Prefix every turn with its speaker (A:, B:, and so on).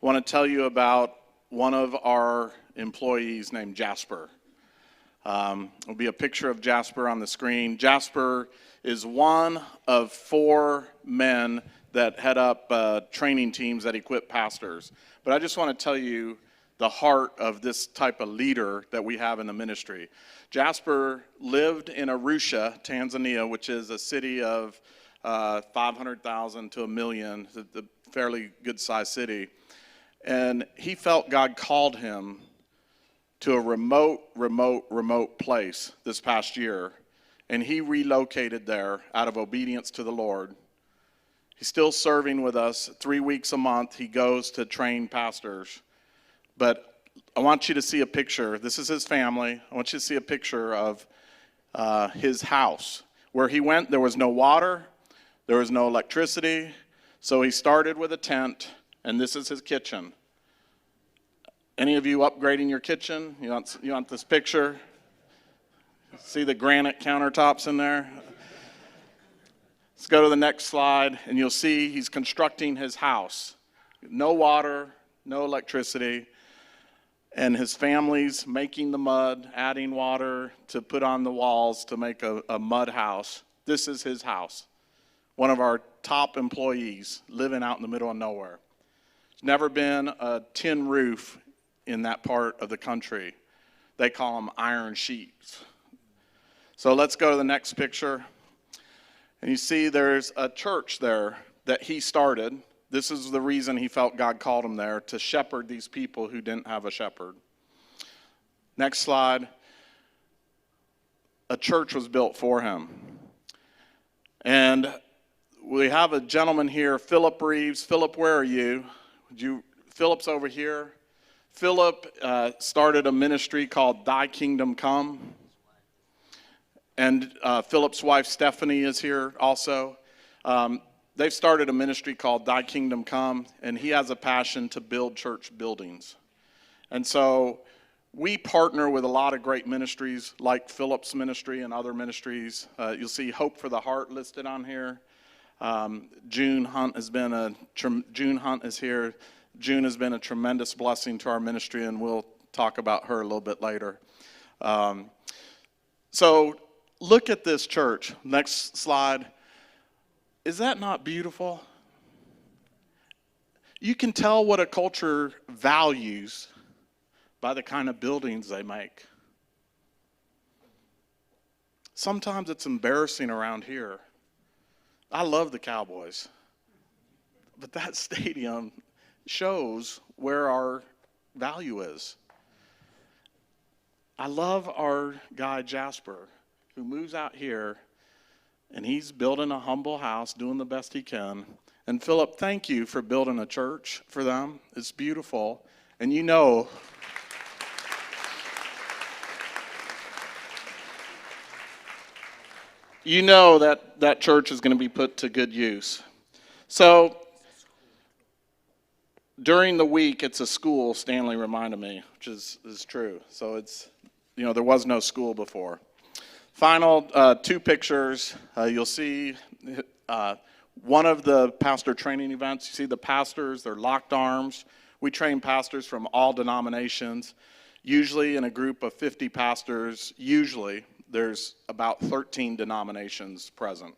A: I want to tell you about one of our employees named Jasper. There'll be a picture of Jasper on the screen. Jasper is one of 4 men that head up training teams that equip pastors. But I just want to tell you the heart of this type of leader that we have in the ministry. Jasper lived in Arusha, Tanzania, which is a city of 500,000 to 1 million, a fairly good-sized city. And he felt God called him to a remote place this past year. And he relocated there out of obedience to the Lord. He's still serving with us 3 weeks a month. He goes to train pastors. But I want you to see a picture. This is his family. I want you to see a picture of his house. Where he went, there was no water. There was no electricity. So he started with a tent, and this is his kitchen. Any of you upgrading your kitchen? You want this picture? See the granite countertops in there? Let's go to the next slide, and you'll see he's constructing his house. No water, no electricity, and his family's making the mud, adding water to put on the walls to make a mud house. This is his house. One of our top employees living out in the middle of nowhere. There's never been a tin roof in that part of the country. They call them iron sheets. So let's go to the next picture. And you see there's a church there that he started. This is the reason he felt God called him there, to shepherd these people who didn't have a shepherd. Next slide. A church was built for him. And we have a gentleman here, Philip Reeves. Philip, where are you? Philip's over here. Philip started a ministry called Thy Kingdom Come. And Philip's wife, Stephanie, is here also. They've started a ministry called Thy Kingdom Come, and he has a passion to build church buildings. And so we partner with a lot of great ministries like Philip's ministry and other ministries. You'll see Hope for the Heart listed on here. June Hunt is here. June has been a tremendous blessing to our ministry, and we'll talk about her a little bit later. So look at this church. Next slide. Is that not beautiful? You can tell what a culture values by the kind of buildings they make. Sometimes it's embarrassing around here. I love the Cowboys, but that stadium shows where our value is. I love our guy Jasper, who moves out here, and he's building a humble house, doing the best he can. And Philip, thank you for building a church for them. It's beautiful. And you know that church is going to be put to good use. So during the week, it's a school, Stanley reminded me, which is true. So it's, there was no school before. Final 2 pictures. You'll see one of the pastor training events. You see the pastors, they're locked arms. We train pastors from all denominations. Usually in a group of 50 pastors, usually there's about 13 denominations present.